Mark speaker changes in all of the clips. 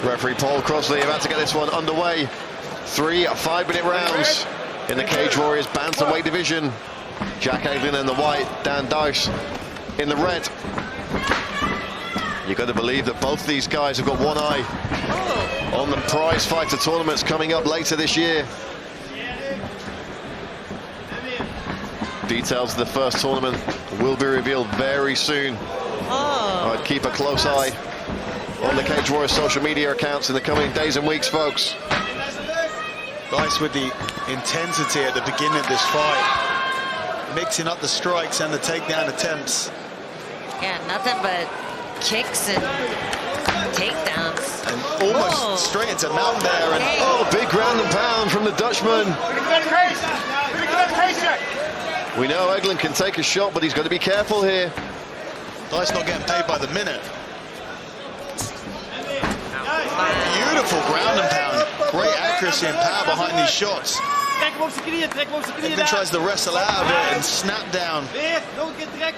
Speaker 1: Referee Paul Crossley about to get this one underway. 3 5-minute rounds in the Cage Warriors bantamweight division. Jack Eglin in the white, Daan Duijs in the red. You've got to believe that both these guys have got one eye on the prize fighter tournaments coming up later this year. Details of the first tournament will be revealed very soon. I'd keep a close eye on the Cage Warriors social media accounts in the coming days and weeks, folks.
Speaker 2: Duijs with the intensity at the beginning of this fight, mixing up the strikes and the takedown attempts.
Speaker 3: Yeah, nothing but kicks and takedowns.
Speaker 2: And almost straight into mount there. And
Speaker 1: oh, big ground and pound from the Dutchman. We know Eglin can take a shot, but he's got to be careful here.
Speaker 2: Duijs not getting paid by the minute. Beautiful ground and pound. Great accuracy and power behind these shots. Eglin tries to wrestle out of it and snap down.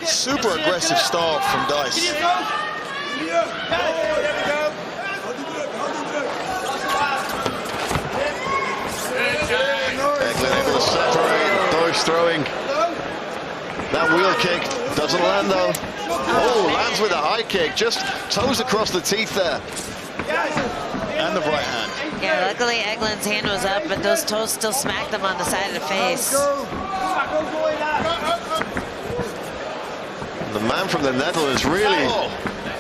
Speaker 2: Super aggressive start from Duijs.
Speaker 1: Eglin able to separate. Duijs throwing. That wheel kick doesn't land though. Oh, lands with a high kick. Just toes across the teeth there.
Speaker 2: And the right hand.
Speaker 3: Yeah, luckily Eglin's hand was up, but those toes still smacked him on the side of the face.
Speaker 1: The man from the Netherlands really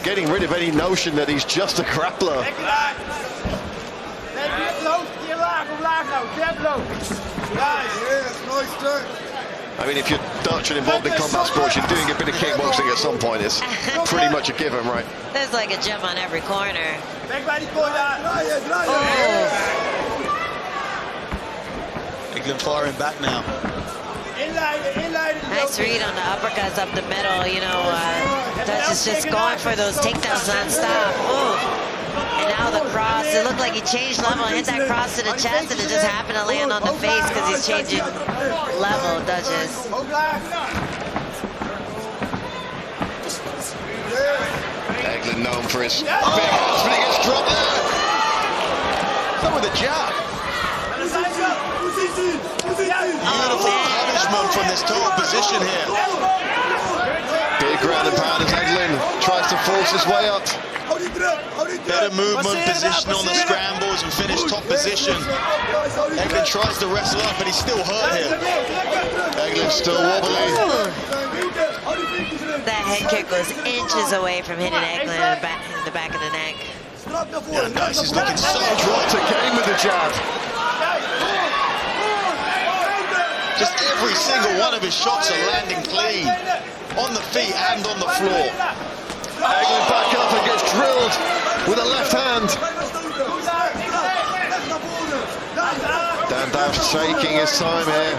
Speaker 1: getting rid of any notion that he's just a grappler. I mean, if you're Dutch and involved in combat sports, you're doing a bit of kickboxing at some point. It's pretty much a given, right?
Speaker 3: There's like a gym on every corner.
Speaker 2: Eglin firing back now.
Speaker 3: Nice read on the uppercuts up the middle. You know, Dutch is just going for those takedowns non-stop. Ooh. And now the cross, it looked like he changed level, hit that cross to the chest, and it just happened to land on the face because he's changing level, Dutchess.
Speaker 1: Eglin known for his big hands, but he gets dropped there. Not with a jab.
Speaker 2: Beautiful punishment from this total position here.
Speaker 1: Big ground and pound as Eglin tries to force his way up.
Speaker 2: Better movement, position on the scrambles and finish top position. Eglin tries to wrestle up, but he's still hurt here.
Speaker 1: Eglin's still wobbly.
Speaker 3: That head kick was inches away from hitting Eglin in the back of the neck.
Speaker 2: Yeah, Duijs is looking so
Speaker 1: Dropped again with the jab.
Speaker 2: Just every single one of his shots are landing clean. On the feet and on the floor.
Speaker 1: Eglin back up and gets drilled with a left hand. Daan Duijs taking his time here.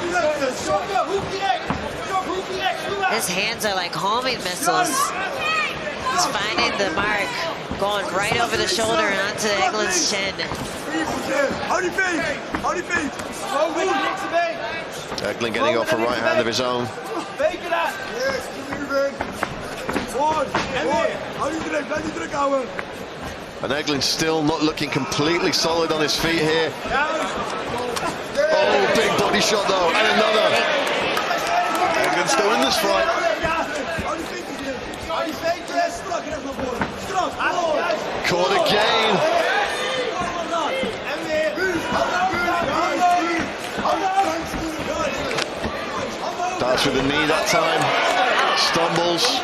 Speaker 3: His hands are like homing missiles. He's finding the mark, going right over the shoulder and onto Eglin's chin.
Speaker 1: Eglin getting off a right hand of his own. And Eglin's still not looking completely solid on his feet here. Oh, big body shot though, and another.
Speaker 2: Eglin's still in this fight.
Speaker 1: Caught again. Starts with the knee that time. Stumbles.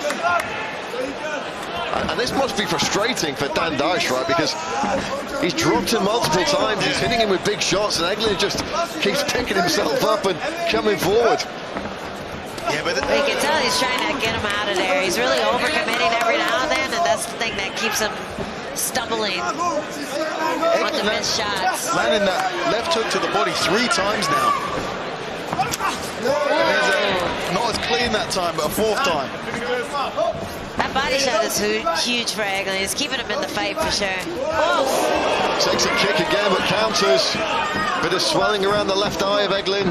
Speaker 1: And this must be frustrating for Daan Duijs, right? Because he's dropped him multiple times. He's hitting him with big shots, and Eglin just keeps picking himself up and coming forward.
Speaker 2: Yeah, but
Speaker 3: you can tell he's trying to get him out of there. He's really overcommitting every now and then, and that's the thing that keeps him stumbling on the missed shots.
Speaker 2: Landing that left hook to the body 3 times now. Not as clean that time, but a 4th time.
Speaker 3: That body shot is huge for Eglin. He's keeping him in the fight for sure.
Speaker 1: Takes a kick again, but counters. Bit of swelling around the left eye of Eglin.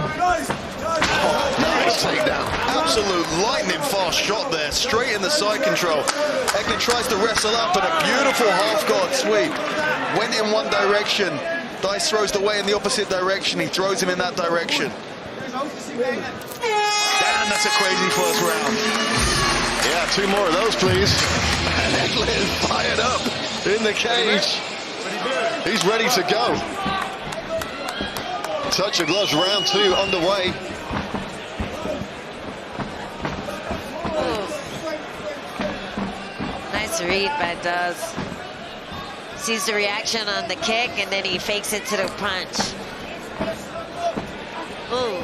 Speaker 1: Nice takedown.
Speaker 2: Absolute lightning fast shot there, straight in the side control. Eglin tries to wrestle up and a beautiful half guard sweep. went in one direction. Duijs throws the weight in the opposite direction. He throws him in that direction. Damn, that's a crazy first round.
Speaker 1: Yeah, 2 more of those, please. And Eglin fired up in the cage. He's ready to go. Touch of gloves, round 2 underway.
Speaker 3: Nice read by Duijs. Sees the reaction on the kick, and then he fakes it to the punch. Ooh.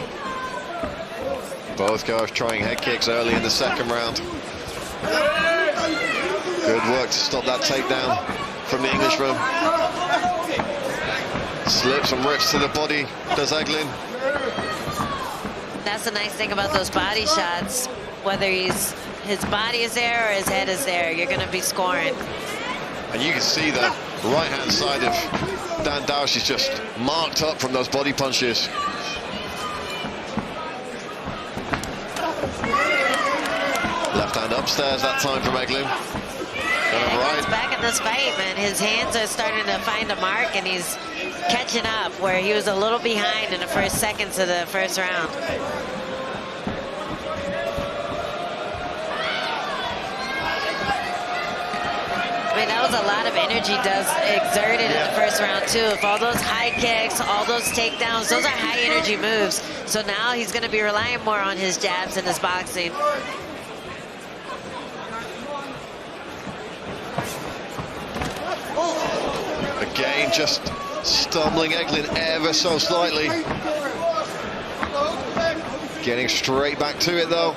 Speaker 1: Both guys trying head kicks early in the second round. Good work to stop that takedown from the Englishman. Slips and rips to the body, does Eglin.
Speaker 3: That's the nice thing about those body shots. Whether his body is there or his head is there, you're going to be scoring.
Speaker 1: And you can see the right-hand side of Daan Duijs is just marked up from those body punches. Left hand upstairs that time from Eglin. Right.
Speaker 3: He's back in this fight, man. His hands are starting to find a mark, and he's catching up where he was a little behind in the first seconds of the first round. I mean, that was a lot of energy Duijs exerted in the first round, too. If all those high kicks, all those takedowns, those are high energy moves. So now he's going to be relying more on his jabs and his boxing.
Speaker 1: Again, just stumbling Eglin ever so slightly. Getting straight back to it, though.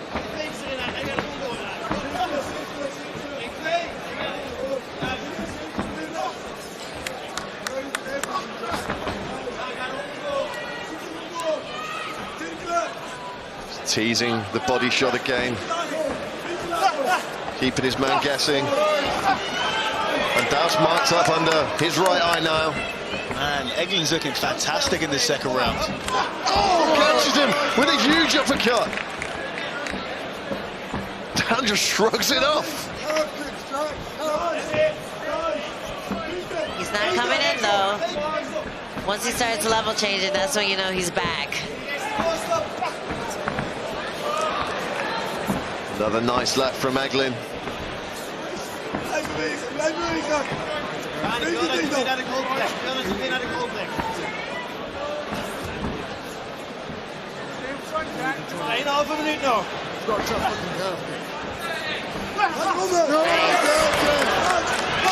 Speaker 1: Teasing the body shot again. Keeping his man guessing. And Duijs marked up under his right eye now.
Speaker 2: Man, Eglin's looking fantastic in this second round.
Speaker 1: Oh, catches him with a huge uppercut. Daan just shrugs it off.
Speaker 3: He's not coming in, though. Once he starts level changing, that's when you know he's back.
Speaker 1: Another nice left from Eglin.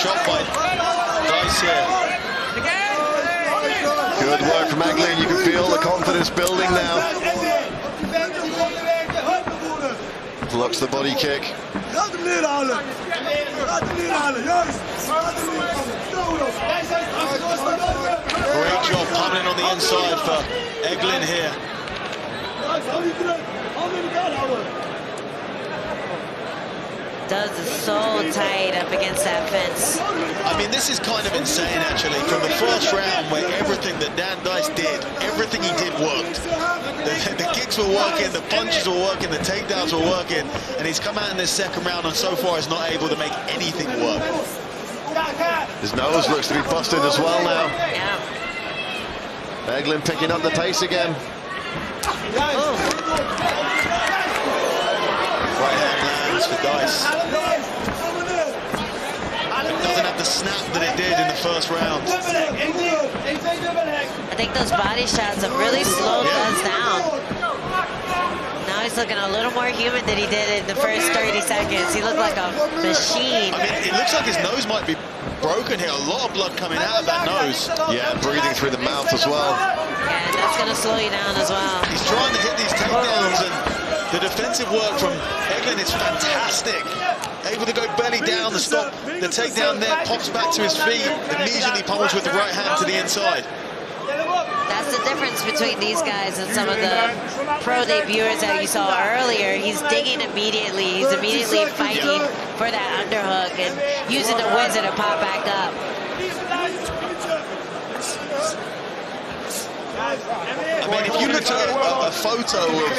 Speaker 2: Chop by Duijs here.
Speaker 1: Good work from Eglin. You can feel the confidence building now. Blocks the body kick.
Speaker 2: Great job pummeling on the inside for Eglin here.
Speaker 3: Duijs is so tight up against that fence.
Speaker 2: I mean, this is kind of insane, actually. From the first round, where everything that Daan Duijs did, everything he did worked. The kicks were working, the punches were working, the takedowns were working, and he's come out in this second round and so far is not able to make anything work.
Speaker 1: His nose looks to be busted as well now.
Speaker 3: Yeah.
Speaker 1: Eglin picking up the pace again.
Speaker 2: Right hand lands for Duijs. It doesn't have the snap that it did in the first round.
Speaker 3: I think those body shots have really slowed Duijs down. Now he's looking a little more human than he did in the first 30 seconds. He looked like a machine.
Speaker 2: I mean, it looks like his nose might be broken here. A lot of blood coming out of that nose.
Speaker 1: Yeah, breathing through the mouth as well.
Speaker 3: Yeah, and that's going to slow you down as well.
Speaker 2: He's trying to hit these takedowns, and the defensive work from Eglin is fantastic. Able to go belly down, the stop, the takedown there, pops back to his feet, immediately pummels with the right hand to the inside.
Speaker 3: That's the difference between these guys and some of the pro debuters that you saw earlier. He's digging immediately. He's immediately fighting for that underhook and using the whizzer to pop back up.
Speaker 2: I mean, if you look at a photo of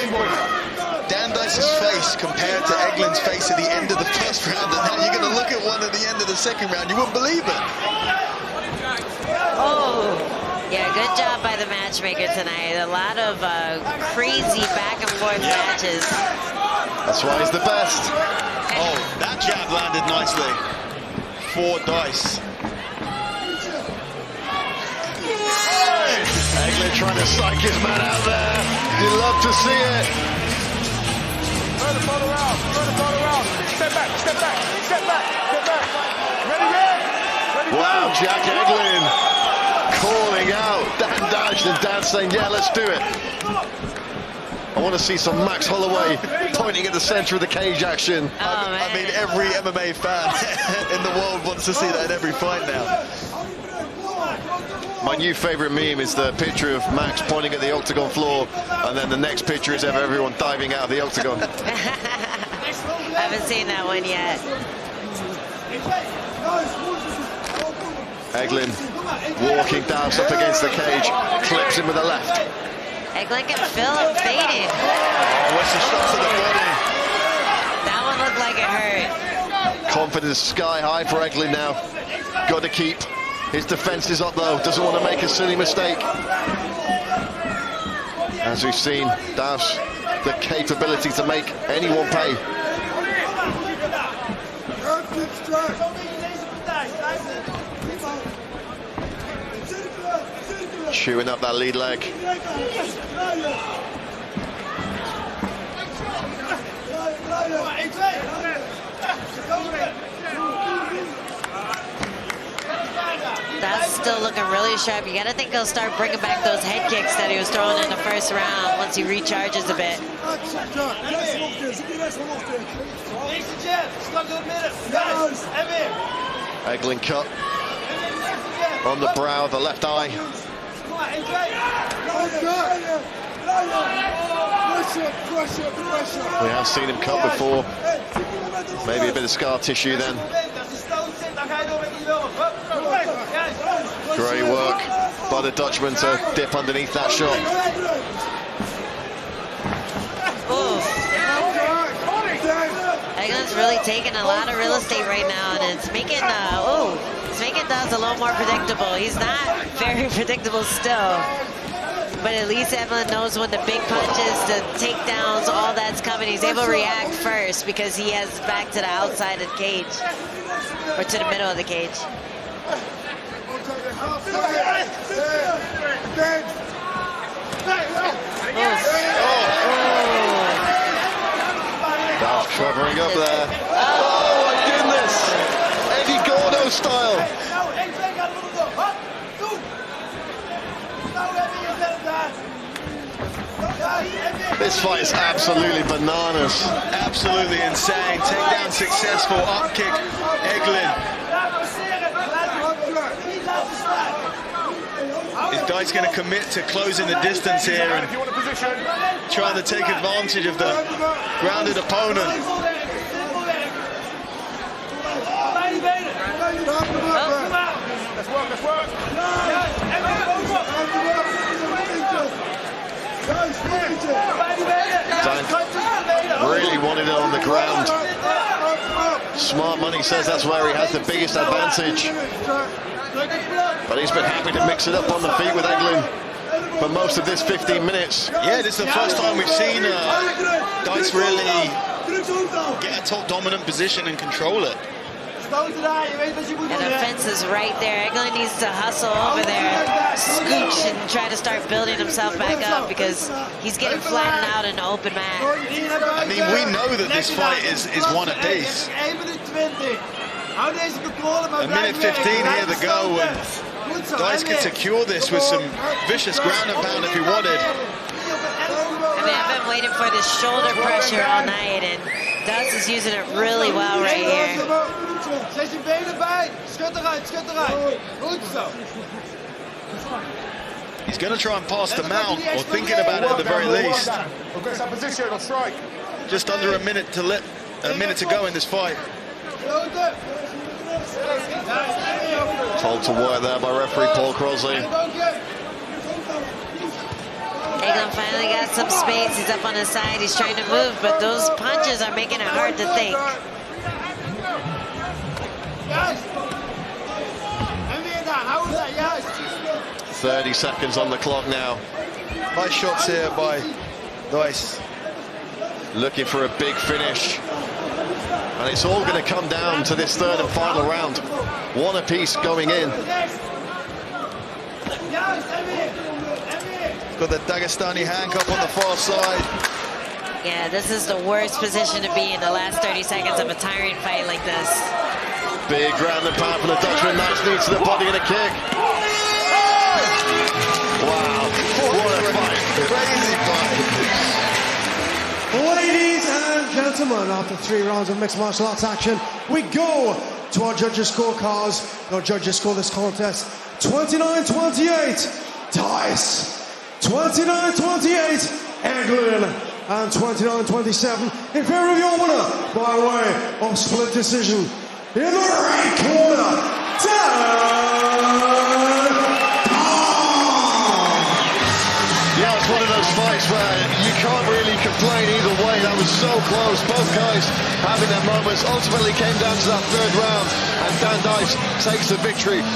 Speaker 2: Daan Duijs' face compared to Eglin's face at the end of the first round, and now you're going to look at one at the end of the second round, you wouldn't believe it.
Speaker 3: Good job by the matchmaker tonight. A lot of crazy back and forth matches.
Speaker 1: That's why he's the best.
Speaker 2: Oh, that jab landed nicely for Duijs.
Speaker 1: Eglin trying to psych his man out there. You love to see it.
Speaker 4: Further around. Step back. Ready,
Speaker 1: Wow, Jack Eglin calling out Daan Duijs, and Dan saying, yeah, let's do it. I want to see some Max Holloway pointing at the center of the cage action.
Speaker 2: I mean, every MMA fan in the world wants to see that in every fight now.
Speaker 1: My new favorite meme is the picture of Max pointing at the octagon floor, and then the next picture is of everyone diving out of the octagon.
Speaker 3: I haven't seen that one yet.
Speaker 1: Eglin walking Duijs up against the cage, clips him with the left.
Speaker 3: Eglin can feel him fading.
Speaker 2: What's the shot to the body?
Speaker 3: That one looked like it hurt.
Speaker 1: Confidence sky high for Eglin now. Got to keep his defenses up though. Doesn't want to make a silly mistake. As we've seen, Duijs, the capability to make anyone pay. Chewing up that lead leg.
Speaker 3: That's still looking really sharp. You gotta think he'll start bringing back those head kicks that he was throwing in the first round once he recharges a bit.
Speaker 1: Eglin cut on the brow, the left eye. We have seen him cut before. Maybe a bit of scar tissue then. Great work by the Dutchman to dip underneath that shot.
Speaker 3: Eglin's really taking a lot of real estate right now, and it's making Duijs a little more predictable. He's not very predictable still, but at least Eglin knows when the big punches, the takedowns, all that's coming. He's able to react first because he has back to the outside of the cage, or to the middle of the cage.
Speaker 1: Duijs covering up there. Oh my goodness! Eddie Gordo style. This fight is absolutely bananas.
Speaker 2: Absolutely insane. Takedown successful. Up kick. Eglin. Is Duijs going to commit to closing the distance here and trying to take advantage of the grounded opponent?
Speaker 1: Really wanted it on the ground. Smart money says that's where he has the biggest advantage. But he's been happy to mix it up on the feet with Eglin for most of this 15 minutes.
Speaker 2: Yeah, this is the first time we've seen Duijs really get a top dominant position and control it.
Speaker 3: And the fence is right there. Eglin needs to hustle over there, scooch, and try to start building himself back up because he's getting flattened out in the open mat.
Speaker 2: I mean, we know that this fight is one apiece. A minute 15 here to go, and Duijs can secure this with some vicious ground and pound if he wanted.
Speaker 3: I mean, I've been waiting for this shoulder pressure all night, and Duijs is using it really well right here.
Speaker 2: He's going to try and pass the mount, or thinking about it at the very least. Just under a minute to go in this fight.
Speaker 1: Told to work there by referee Paul Crosley.
Speaker 3: Eglin finally got some space. He's up on his side. He's trying to move, but those punches are making it hard to think.
Speaker 1: 30 seconds on the clock now.
Speaker 2: Nice shots here by Duijs.
Speaker 1: Looking for a big finish. And it's all going to come down to this third and final round. One apiece going in.
Speaker 2: Got the Dagestani handcuff on the far side.
Speaker 3: Yeah, this is the worst position to be in the last 30 seconds of a tiring fight like this.
Speaker 1: Big ground and pound from the Dutchman. Nice knee to the body and a kick. Wow, what a fight.
Speaker 2: Crazy fight.
Speaker 5: Ladies and gentlemen, after 3 rounds of mixed martial arts action, we go to our judges' scorecards. Our judges score this contest 29-28, Duijs. 29-28, Eglin. And 29-27 in favor of your winner by way of split decision. In the right corner, Daan Duijs.
Speaker 1: Yeah, it's one of those fights where you can't really complain either way. That was so close. Both guys having their moments. Ultimately came down to that third round, and Daan Duijs takes the victory.